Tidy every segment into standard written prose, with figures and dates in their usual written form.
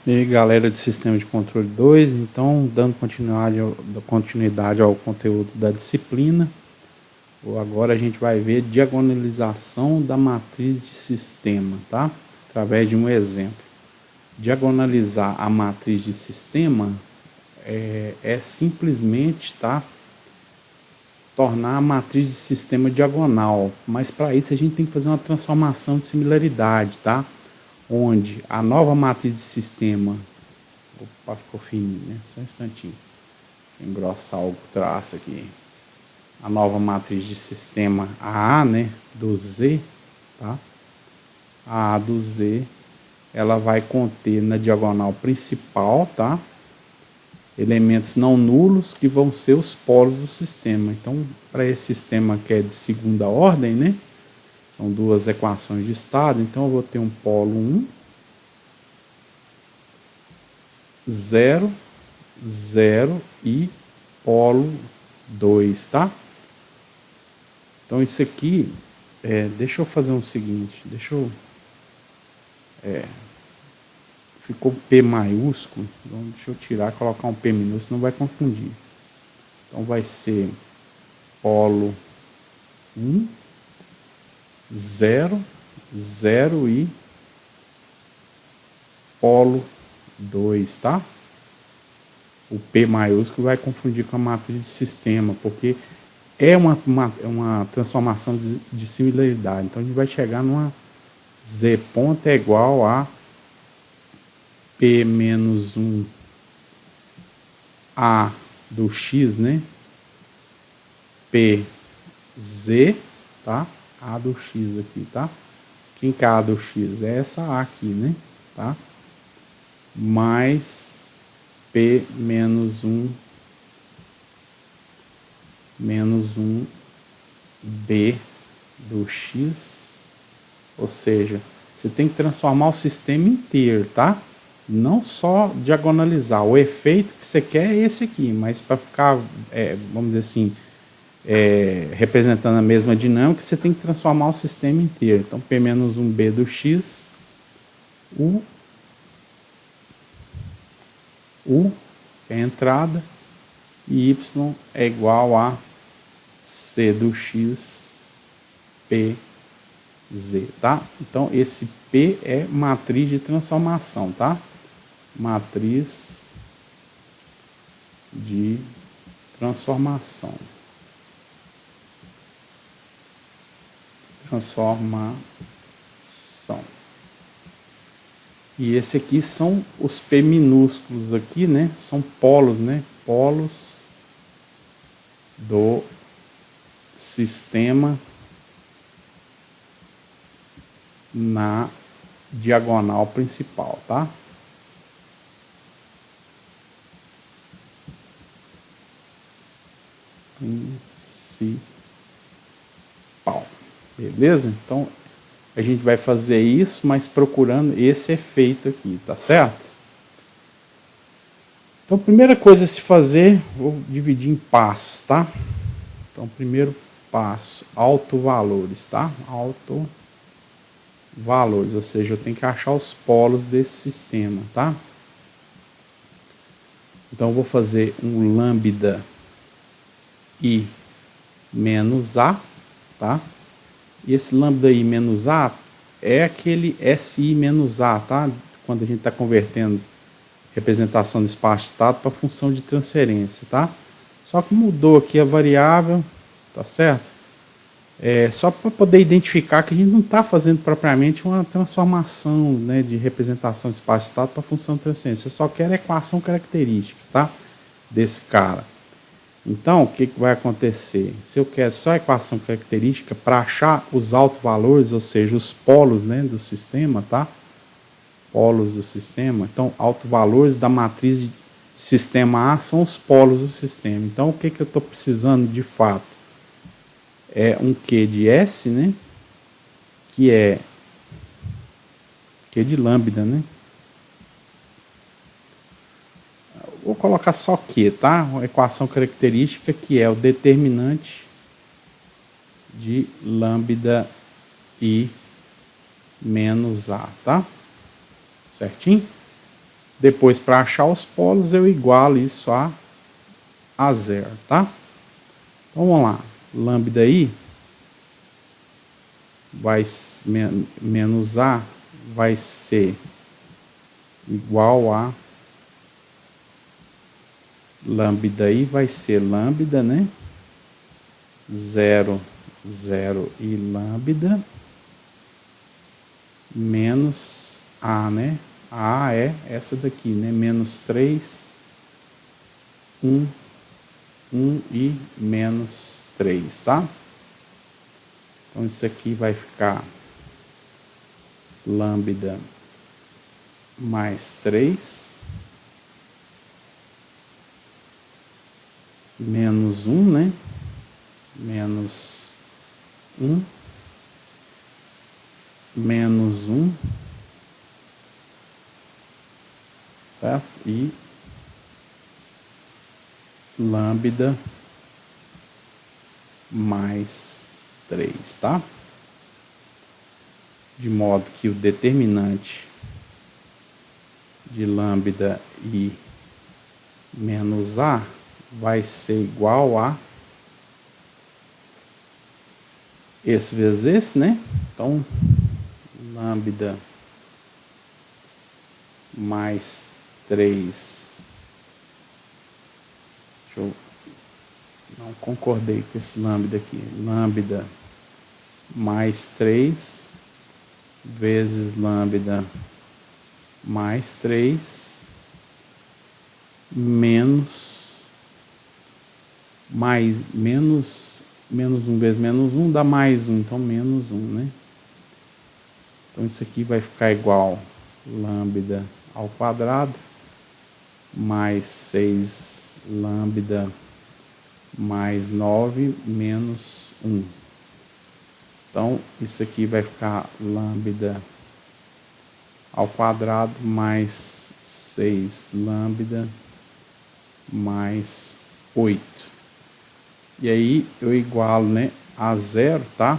E aí, galera de Sistema de Controle 2, então dando continuidade ao conteúdo da disciplina, agora a gente vai ver diagonalização da matriz de sistema, tá? Através de um exemplo. Diagonalizar a matriz de sistema é simplesmente, tá? Tornar a matriz de sistema diagonal, mas para isso a gente tem que fazer uma transformação de similaridade, tá? Onde a nova matriz de sistema, opa, ficou fininho, né? Só um instantinho, deixa eu engrossar o traço aqui. A nova matriz de sistema AA, né, do Z, tá? A A do Z, ela vai conter na diagonal principal, tá? Elementos não nulos que vão ser os polos do sistema. Então, para esse sistema que é de segunda ordem, né? São duas equações de estado, então eu vou ter um polo 1, 0, 0 e polo 2, tá? Então isso aqui, deixa eu fazer o seguinte, ficou P maiúsculo, então deixa eu tirar e colocar um P minúsculo, não vai confundir. Então vai ser polo 1, 0, 0 e polo 2, tá? O P maiúsculo vai confundir com a matriz de sistema, porque é uma transformação de similaridade. Então a gente vai chegar numa Z ponto é igual a P menos 1 A do X, né? PZ, tá? A do X aqui, tá? Quem que é A do X? É essa A aqui, né? Tá? Mais P menos 1 B do X, ou seja, você tem que transformar o sistema inteiro, tá? Não só diagonalizar. O efeito que você quer é esse aqui, mas para ficar, vamos dizer assim, representando a mesma dinâmica, você tem que transformar o sistema inteiro. Então, P menos 1B do X, U é a entrada, e Y é igual a C do X, PZ, tá? Então, esse P é matriz de transformação, tá? Matriz de transformação. E esse aqui são os P minúsculos aqui, né? São polos, né? Polos do sistema na diagonal principal, tá? Principal. Beleza? Então, a gente vai fazer isso, mas procurando esse efeito aqui, tá certo? Então, a primeira coisa a se fazer, vou dividir em passos, tá? Então, primeiro passo, autovalores, tá? Autovalores, ou seja, eu tenho que achar os polos desse sistema, tá? Então, eu vou fazer um lambda I menos A, tá? E esse lambda I menos A é aquele SI menos A, tá? Quando a gente está convertendo representação do espaço-estado para função de transferência, tá? Só que mudou aqui a variável, tá certo? Só para poder identificar que a gente não está fazendo propriamente uma transformação, né, de representação de espaço-estado para função de transferência. Eu só quero a equação característica, tá? Desse cara. Então, o que vai acontecer? Se eu quero só a equação característica para achar os autovalores, ou seja, os polos, né, do sistema, tá? Polos do sistema. Então, autovalores da matriz de sistema A são os polos do sistema. Então, o que eu estou precisando de fato? É um Q de S, né? Que é Q de lambda, né? Vou colocar só Q, tá? Uma equação característica que é o determinante de lambda I menos A, tá? Certinho? Depois, para achar os polos, eu igualo isso a zero, tá? Então, vamos lá. Lambda I vai menos A vai ser igual a lambda I vai ser lambda, né? 0, 0 e lambda menos A, né? A é essa daqui, né? Menos 3, 1, 1 e menos 3, tá? Então, isso aqui vai ficar lambda mais 3 menos 1, né? Menos 1 menos 1, certo? E lambda mais 3, tá? De modo que o determinante de lambda I menos A vai ser igual a esse vezes esse, né? Então, lambda mais 3. Deixa eu... Não concordei com esse lambda aqui. Lambda mais 3 vezes lambda mais 3 menos 1 vezes menos 1 dá mais 1, então menos 1, né? Então isso aqui vai ficar igual lambda ao quadrado mais 6 lambda mais 9 menos 1. Então, isso aqui vai ficar lambda ao quadrado mais 6 lambda mais 8. E aí, eu igualo, né, a zero, tá?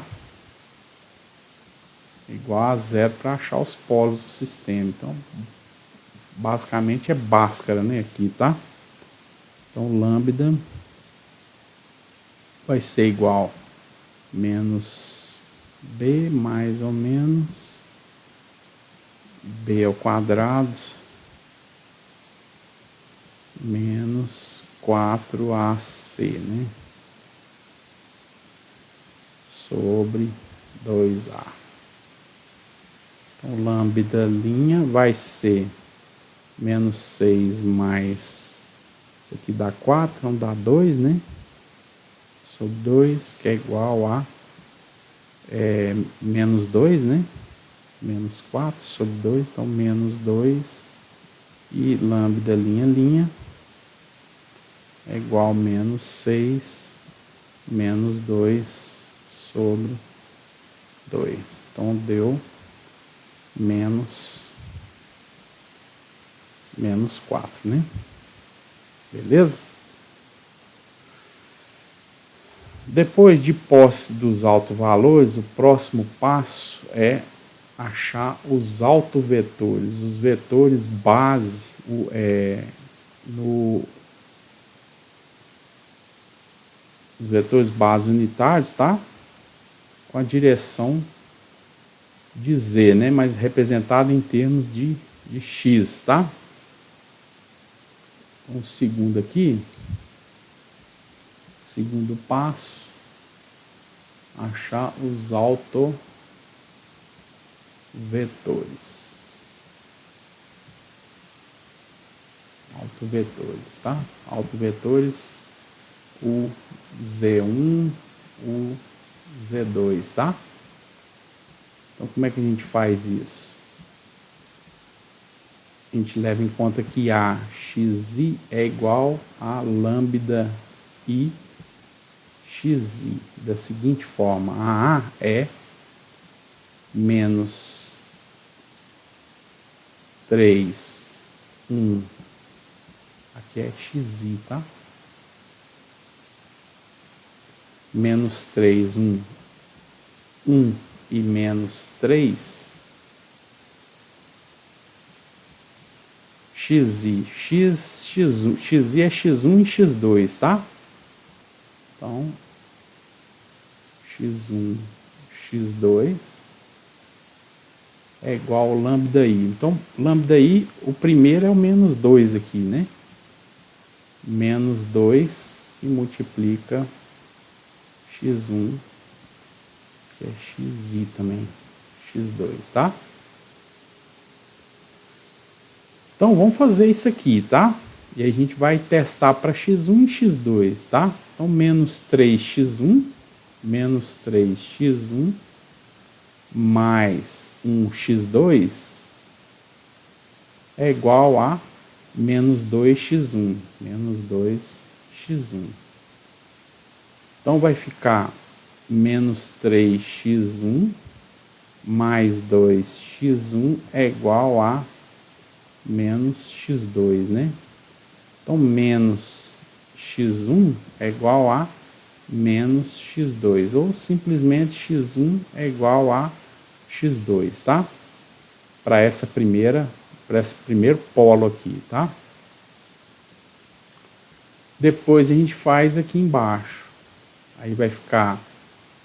Igual a zero para achar os polos do sistema. Então, basicamente é Bhaskara, né, aqui, tá? Então, lambda vai ser igual menos B mais ou menos B ao quadrado menos 4AC, né? Sobre 2A. Então, lambda linha vai ser menos 6 mais... Isso aqui dá 4, então dá 2, né? Sobre 2, que é igual a menos 2, né? Menos 4 sobre 2, então menos 2. E lambda linha é igual a menos 6 menos 2 sobre 2. Então deu menos 4, né? Beleza? Depois de posse dos autovalores, o próximo passo é achar os autovetores, os vetores base, os vetores base unitários, tá? Com a direção de Z, né? Mas representado em termos de X, tá? Então, o segundo aqui, segundo passo, achar os autovetores. Autovetores, tá? Autovetores, o Z1, o Z2, tá? Então, como é que a gente faz isso? A gente leva em conta que a xi é igual a lambda i xi, da seguinte forma: a é menos 3, 1, aqui é xi, tá? Menos 3, 1, 1 e menos 3, xi, xi é x1 e x2, tá? Então, x1, x2 é igual ao lambda i. Então, lambda i, o primeiro é o menos 2 aqui, né? Menos 2 e multiplica x1, que é xi também, x2, tá? Então, vamos fazer isso aqui, tá? E aí a gente vai testar para x1 e x2, tá? Então, menos 3x1, menos 3x1, mais 1x2 é igual a menos 2x1, menos 2x1. Então, vai ficar menos 3x1 mais 2x1 é igual a menos x2, né? Então, menos x1 é igual a menos x2, ou simplesmente x1 é igual a x2, tá? Para esse primeiro polo aqui, tá? Depois a gente faz aqui embaixo. Aí vai ficar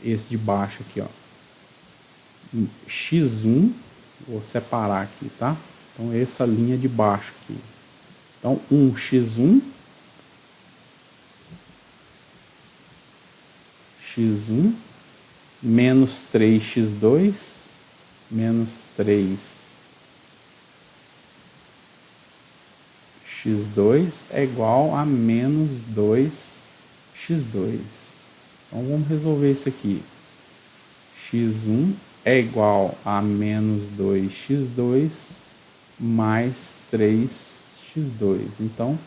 esse de baixo aqui, ó. x1, vou separar aqui, tá? Então, essa linha de baixo aqui. Então, 1x1, x1, menos 3x2, menos 3x2 é igual a menos 2x2. Então, vamos resolver isso aqui. x1 é igual a menos 2x2 mais 3x2. Então,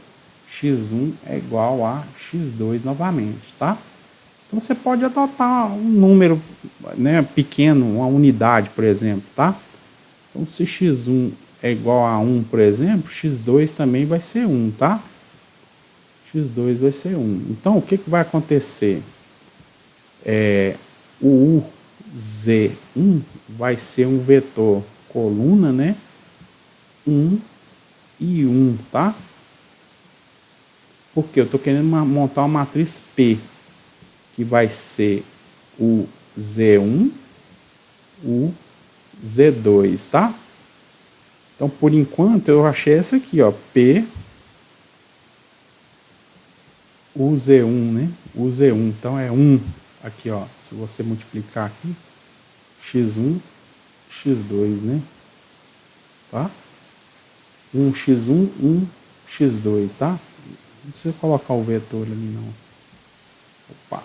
x1 é igual a x2 novamente, tá? Então, você pode adotar um número, né, pequeno, uma unidade, por exemplo, tá? Então, se x1 é igual a 1, por exemplo, x2 também vai ser 1, tá? x2 vai ser 1. Então, o que vai acontecer? O z1 vai ser um vetor coluna, né? 1 e 1, tá? Porque eu estou querendo montar uma matriz P, que vai ser o Z1, o Z2, tá? Então, por enquanto, eu achei essa aqui, ó, P, o Z1, né? O Z1, então é 1 aqui, ó, se você multiplicar aqui, x1, x2, né? Tá? 1x1, 1x2, tá? Não precisa colocar o vetor ali, não. Opa!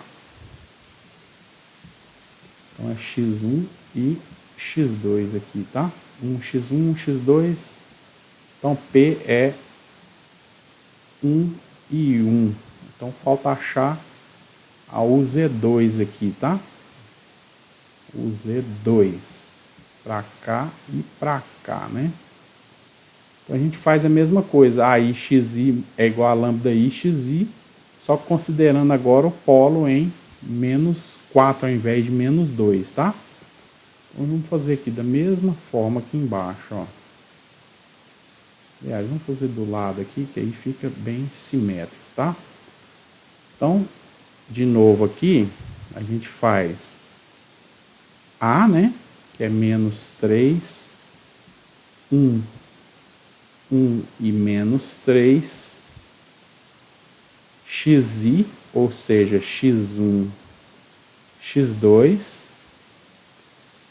Então, é x1 e x2 aqui, tá? 1x1, 1x2. Então, P é 1 e 1. Então, falta achar a UZ2 aqui, tá? UZ2. Para cá e para cá, né? Então, a gente faz a mesma coisa. Aí, xi é igual a lambda i, xi, só considerando agora o polo em menos 4 ao invés de menos 2, tá? Então, vamos fazer aqui da mesma forma aqui embaixo, ó. Aliás, vamos fazer do lado aqui, que aí fica bem simétrico, tá? Então, de novo aqui, a gente faz A, né? Que é menos 3, 1, 1 e menos 3, xi, ou seja, x1, x2,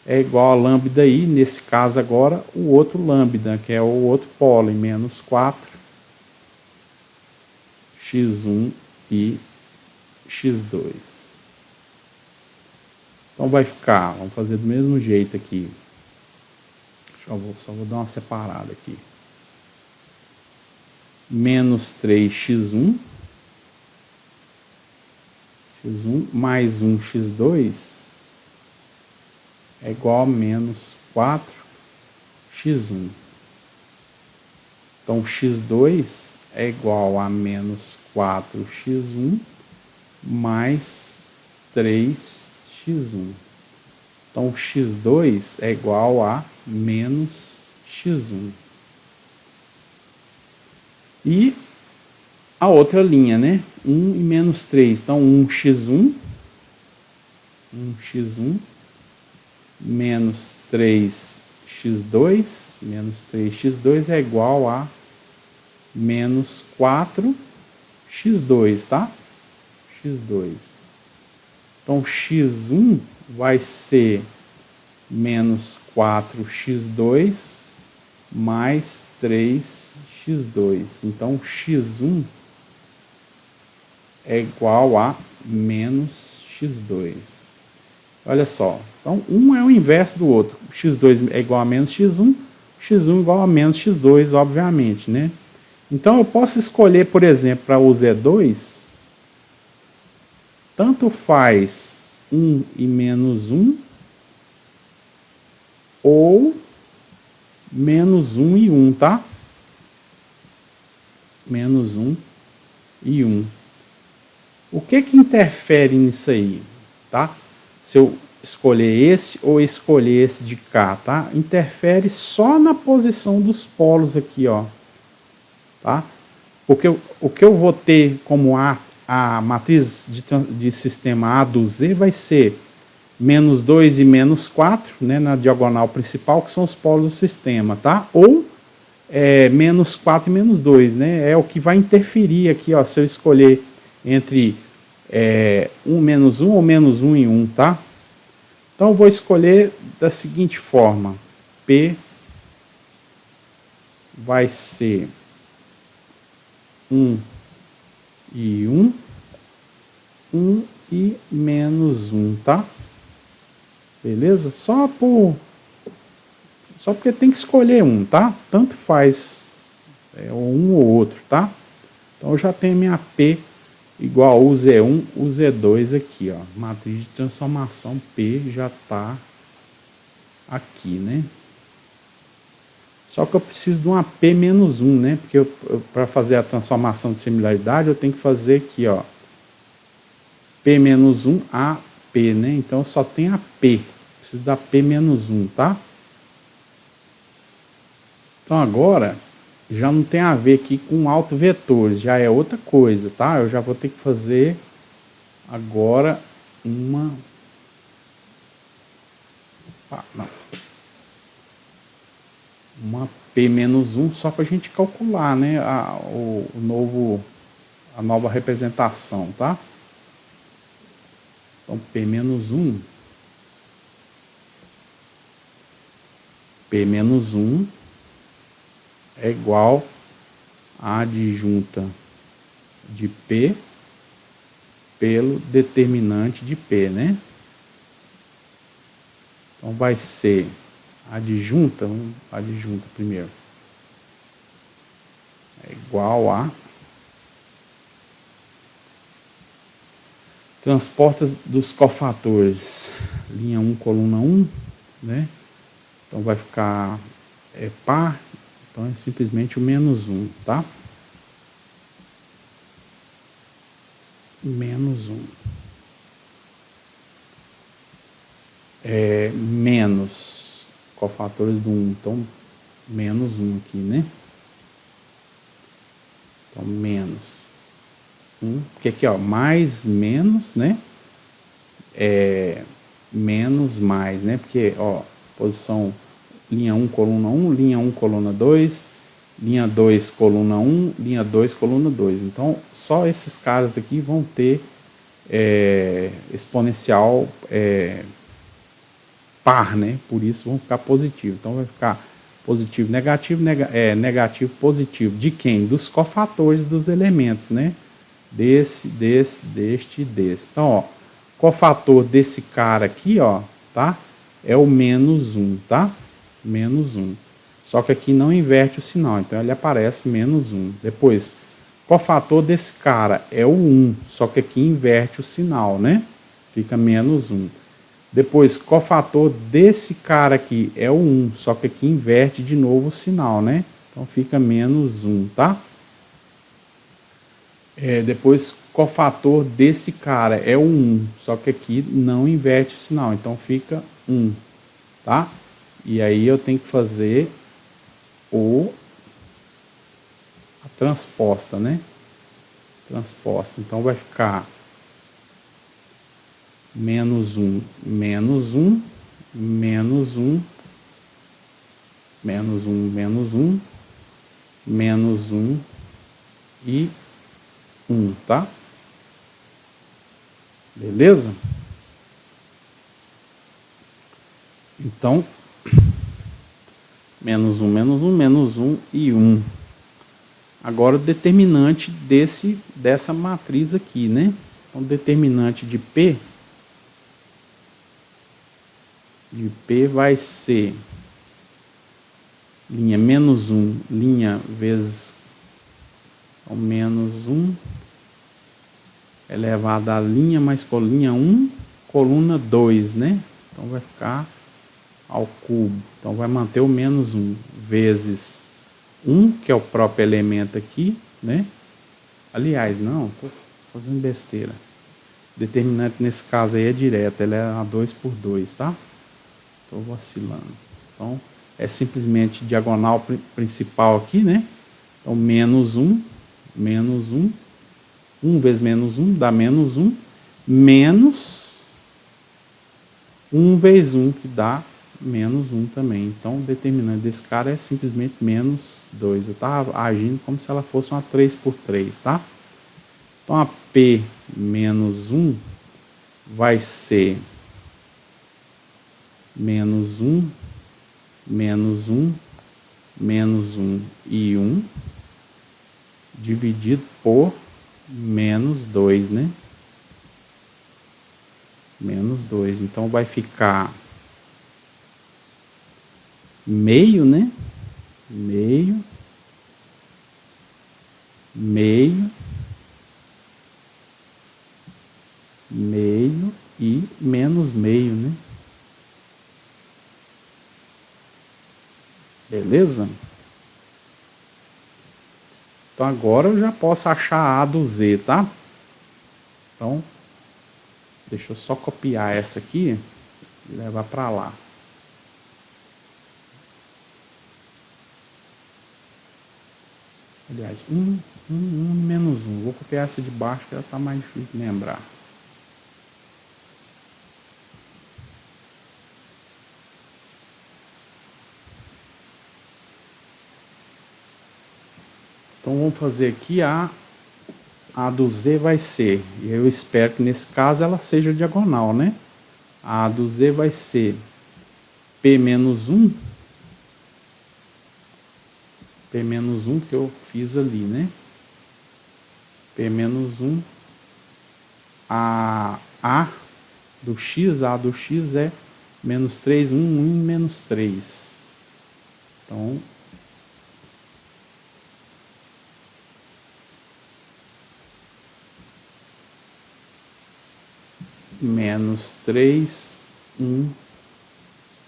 é igual a lambda i, nesse caso agora, o outro lambda, que é o outro polo, em menos 4, x1 e x2. Então vai ficar, vamos fazer do mesmo jeito aqui. Só vou dar uma separada aqui. Menos 3x1, x1 mais 1x2 é igual a menos 4x1. Então, x2 é igual a menos 4x1 mais 3x1. Então, x2 é igual a menos x1. E a outra linha, né? 1 e menos 3. Então, 1x1 menos 3x2, menos 3x2 é igual a menos 4x2, tá? x2. Então, x1 vai ser menos 4x2 mais 3x2. Então, x1 é igual a menos x2. Olha só. Então, um é o inverso do outro. x2 é igual a menos x1, x1 é igual a menos x2, obviamente, né? Então, eu posso escolher, por exemplo, para o Z2, tanto faz 1 e menos 1, ou menos 1 e 1, tá? Menos 1 e 1. O que interfere nisso aí, tá? Se eu escolher esse ou escolher esse de cá, tá? Interfere só na posição dos polos aqui, ó. Tá? Porque o que eu vou ter como a matriz de sistema A do Z vai ser menos 2 e menos 4, né, na diagonal principal, que são os polos do sistema, tá? Ou menos 4 e menos 2, né? É o que vai interferir aqui, ó, se eu escolher entre 1 menos 1 ou menos 1 e 1, tá? Então eu vou escolher da seguinte forma: P vai ser 1 e 1, 1 e menos 1, tá? Beleza? Só porque tem que escolher um, tá? Tanto faz um ou outro, tá? Então eu já tenho minha P igual a UZ1, UZ2 aqui, ó. Matriz de transformação P já está aqui, né? Só que eu preciso de uma P menos 1, né? Porque para fazer a transformação de similaridade eu tenho que fazer aqui, ó. P menos 1 a P, né? Então eu só tenho a P. Preciso da P menos 1, tá? Então agora já não tem a ver aqui com autovetores, já é outra coisa, tá? Eu já vou ter que fazer agora uma P menos 1 só para a gente calcular, né? A nova representação, tá? Então P menos 1 é igual à adjunta de P pelo determinante de P, né? Então vai ser adjunta primeiro, é igual a transportes dos cofatores, linha 1, coluna 1, né? Então vai ficar par, então é simplesmente o menos 1, tá? Menos 1. Menos cofatores do 1, então menos 1 aqui, né? Então menos 1, porque aqui, ó, mais menos, né? Menos mais, né? Porque, ó, posição linha 1, coluna 1, linha 1, coluna 2, linha 2, coluna 1, linha 2, coluna 2. Então, só esses caras aqui vão ter exponencial par, né? Por isso vão ficar positivo. Então, vai ficar positivo, negativo, negativo, positivo. De quem? Dos cofatores dos elementos, né? Deste e desse. Então, ó, cofator desse cara aqui, ó, tá? É o menos 1, tá? Menos 1. Só que aqui não inverte o sinal, então ele aparece menos 1. Depois, cofator desse cara é o 1, só que aqui inverte o sinal, né? Fica menos 1. Depois, cofator desse cara aqui é o 1, só que aqui inverte de novo o sinal, né? Então fica menos 1, tá? Depois, cofator desse cara é o 1, só que aqui não inverte o sinal, então fica 1, tá? E aí eu tenho que fazer a transposta, né? Transposta. Então vai ficar menos 1, menos 1, menos 1, menos 1, menos 1, menos 1 e 1, tá? Beleza? Então, menos 1, menos 1, menos 1 e 1. Agora o determinante dessa matriz aqui, né? Então, o determinante de P vai ser linha menos 1, linha vezes então, menos 1 elevado a linha mais coluna 1, coluna 2, né? Então vai ficar ao cubo. Então vai manter o menos 1 vezes 1, que é o próprio elemento aqui, né? Aliás, não, estou fazendo besteira. Determinante nesse caso aí é direto, ele é a 2 por 2, tá? Estou vacilando. Então é simplesmente diagonal principal aqui, né? Então menos 1, menos 1, 1 vezes menos 1 dá menos 1, menos 1 vezes 1, que dá menos 1 também. Então, o determinante desse cara é simplesmente menos 2. Eu estava agindo como se ela fosse uma 3 por 3, tá? Então, a P menos 1 vai ser menos 1, menos 1, menos 1 e 1, dividido por menos 2, né? Menos 2. Então, vai ficar meio, né? Meio, meio, meio e menos meio, né? Beleza? Então agora eu já posso achar a A do Z, tá? Então, deixa eu só copiar essa aqui e levar para lá. Aliás, 1 menos 1. Vou copiar essa de baixo que ela está mais difícil de lembrar. Então vamos fazer aqui a do Z vai ser, e eu espero que nesse caso ela seja diagonal, né? A do Z vai ser P menos 1, P menos 1 que eu fiz ali, né? P menos 1, a do X é menos 3, 1, 1 e menos 3. Então, menos 3, 1,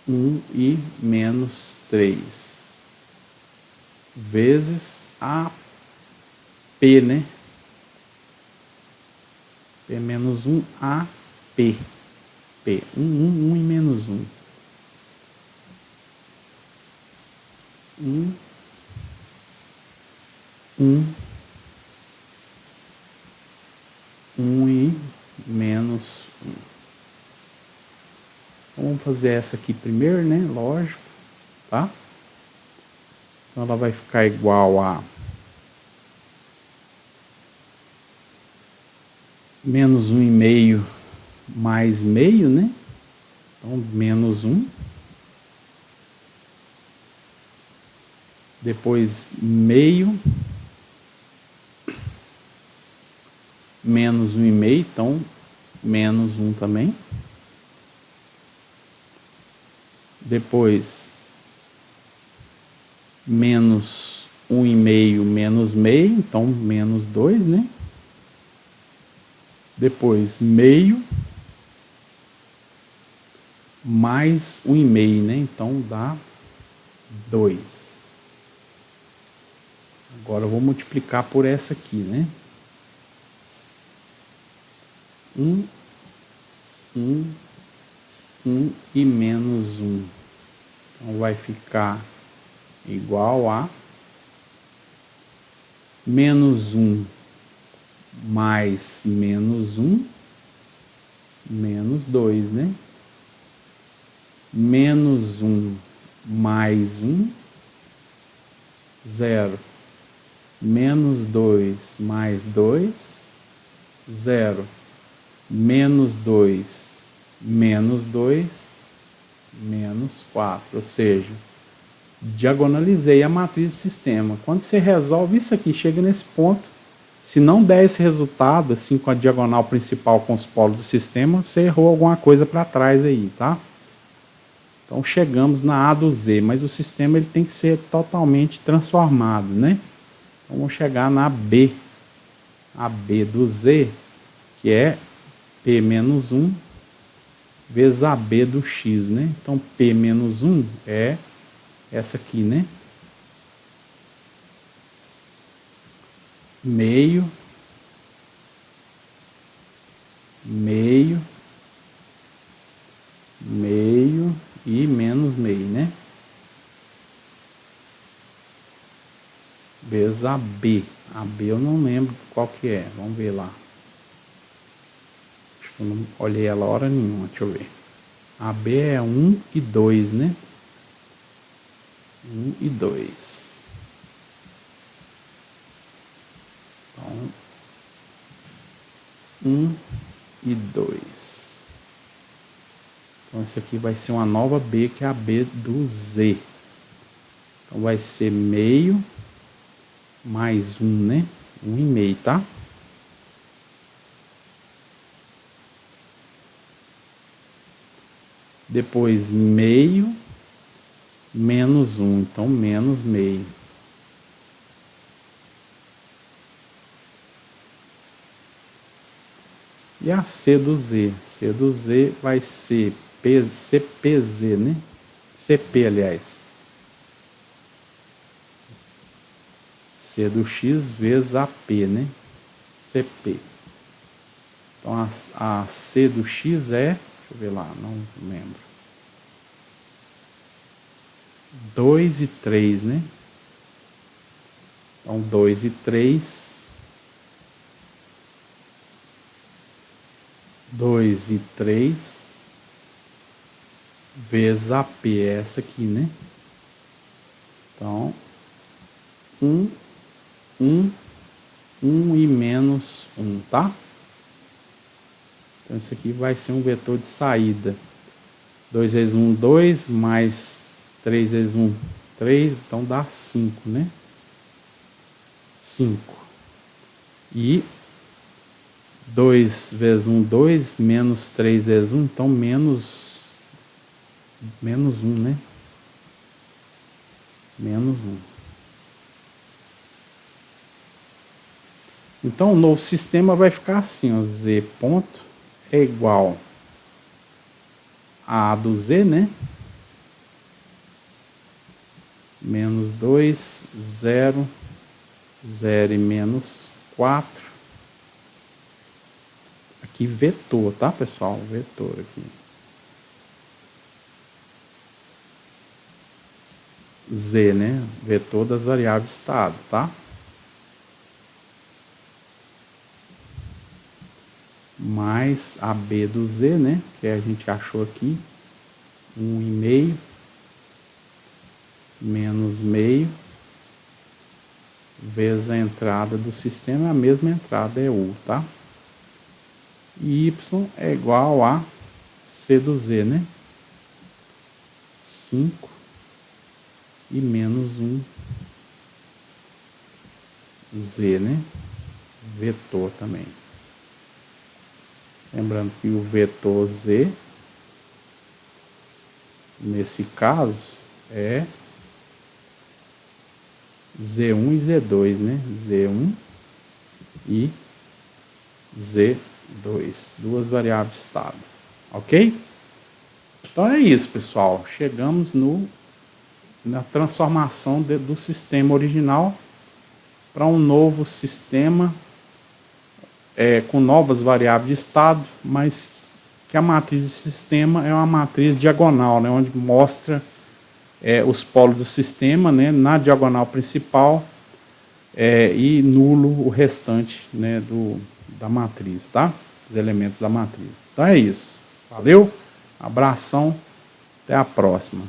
1 e menos 3. Vezes a P, né? P menos 1, a P. P, 1, 1, 1 e menos 1. 1, 1, 1 e menos 1. Vamos fazer essa aqui primeiro, né? Lógico, tá? Então ela vai ficar igual a menos 1,5 mais meio, né? Então, menos 1. Depois, meio. Menos 1,5, então, menos 1 também. Depois, menos 1,5 menos meio, então, menos 2, né? Depois, meio. Mais 1,5, né? Então, dá 2. Agora eu vou multiplicar por essa aqui, né? 1, 1, 1 e menos 1. Então vai ficar igual a menos 1 mais menos 1, menos 2, né? Menos 1 mais 1, 0. Menos 2 mais 2, 0. Menos 2, menos 2, menos 4. Ou seja, diagonalizei a matriz do sistema. Quando você resolve isso aqui, chega nesse ponto, se não der esse resultado, assim com a diagonal principal com os polos do sistema, você errou alguma coisa para trás aí, tá? Então chegamos na A do Z, mas o sistema ele tem que ser totalmente transformado, né? Então vamos chegar na B. A B do Z, que é P menos 1 vezes a B do X, né? Então P menos 1 é essa aqui, né? Meio, meio, meio e menos meio, né? Vezes a B. A B eu não lembro qual que é. Vamos ver lá. Acho que eu não olhei ela hora nenhuma. Deixa eu ver. A B é 1 e 2, né? 1 e 2. Então, 1 e 2. Então, esse aqui vai ser uma nova B, que é a B do Z. Então, vai ser meio mais 1, né? 1 e meio, tá? Depois, meio menos 1. Então, menos meio. E a C do Z? C do Z vai ser CPZ, né? CP, aliás. C do X vezes a P, né? CP. Então, a C do X é... Deixa eu ver lá, não lembro. 2 e 3, né? Então, 2 e 3... 2 e 3 vezes a P, é essa aqui, né? Então, 1 e menos 1, tá? Então, isso aqui vai ser um vetor de saída. 2 vezes 1, 2, mais 3 vezes 1, 3, então dá 5, né? 5. E 2 vezes 1, 2, menos 3 vezes 1, então menos 1, né? Menos 1. Então, o novo sistema vai ficar assim, ó, Z ponto é igual a do Z, né? Menos 2, 0, 0 e menos 4. Aqui vetor, tá, pessoal? Vetor aqui. Z, né? Vetor das variáveis estado, tá? Mais a B do Z, né? Que a gente achou aqui. 1,5 menos meio vezes a entrada do sistema, a mesma entrada é U, tá? E Y é igual a C do Z, né? 5 e menos 1 Z, né? Vetor também. Lembrando que o vetor Z, nesse caso, é Z1 e Z2, né? Z1 e Z2, duas variáveis estado, ok? Então é isso, pessoal. Chegamos na transformação do sistema original para um novo sistema com novas variáveis de estado, mas que a matriz de sistema é uma matriz diagonal, né, onde mostra os polos do sistema, né, na diagonal principal, e nulo o restante, né, da matriz, tá? Os elementos da matriz. Então é isso. Valeu, abração, até a próxima.